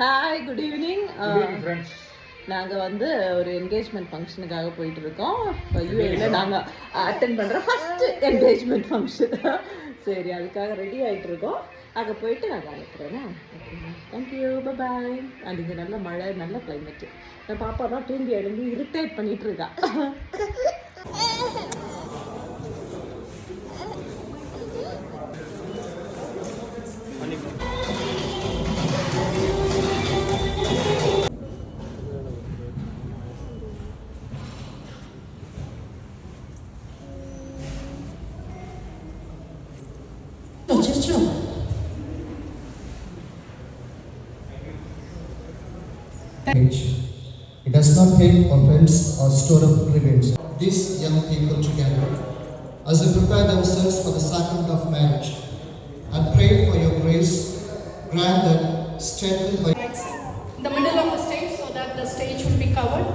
Hi, good evening. Friends, நாங்கள் வந்து ஒரு என்கேஜ்மெண்ட் ஃபங்க்ஷனுக்காக போயிட்டு இருக்கோம். இப்போ யூஏயில் நாங்கள் அட்டென்ட் பண்ணுற ஃபஸ்ட்டு என்கேஜ்மெண்ட் ஃபங்க்ஷன். சரி, அதுக்காக ரெடி ஆகிட்டு இருக்கோம். அங்கே போயிட்டு நான் அனுப்புகிறேன்னா. Okay, thank you, bye. அண்ட் இங்கே நல்ல மழை, நல்ல கிளைமேட்டு. என் பாப்பா தான் தூங்கி எழுந்து இரிட்டேட் பண்ணிகிட்டு இருக்கா. It does not take offense or store up revenge. These young people together, as they prepare themselves for the sacrament of marriage, and pray for your grace, grant that strengthened by in the middle of the stage so that the stage will be covered.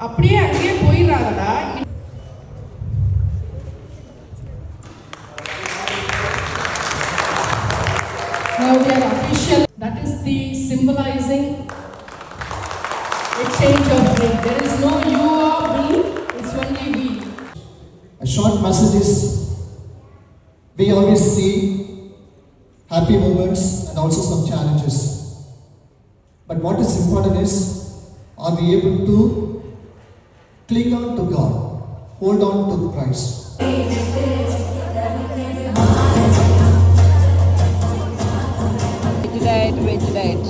அப்படியே அங்கே போயிராதடா. Now we are official. That is the symbolizing exchange of ring. There is no you or me. It's only we. a short message is we always see happy moments and also some challenges. But what is important is, are we able to cling on to God, hold on to Christ? Veg diet.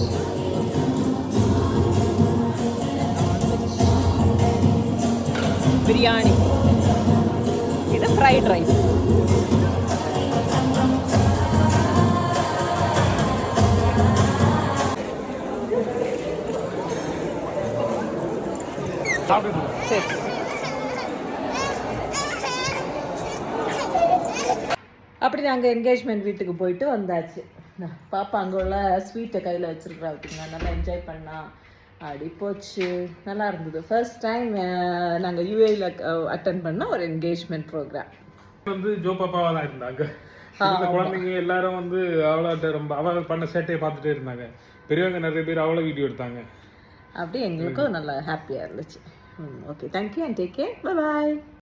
Biryani. இது fried rice. சரி, அப்படி நாங்கள் engagement வீட்டுக்கு போயிட்டு வந்தாச்சு. பாப்பா அங்கே உள்ள ஸ்வீட்டை கையில் வச்சுருக்குறா, பார்த்தீங்களா, நல்லா என்ஜாய் பண்ணா. அப்படி போச்சு, நல்லா இருந்தது. ஃபர்ஸ்ட் டைம் நாங்கள் யூஏயில் அட்டன் பண்ண ஒரு என்கேஜ்மெண்ட் ப்ரோக்ராம். வந்து ஜோ பாப்பாவா தான் இருந்தாங்க. குழந்தைங்க எல்லாரும் வந்து அவளை ரொம்ப அவள் பண்ண சேட்டையை பார்த்துட்டே இருந்தாங்க. பெரியவங்க நிறைய பேர் அவளை வீடியோ எடுத்தாங்க. அப்படி எங்களுக்கும் நல்லா ஹாப்பியாக இருந்துச்சு. Okay, thank you and take care, bye.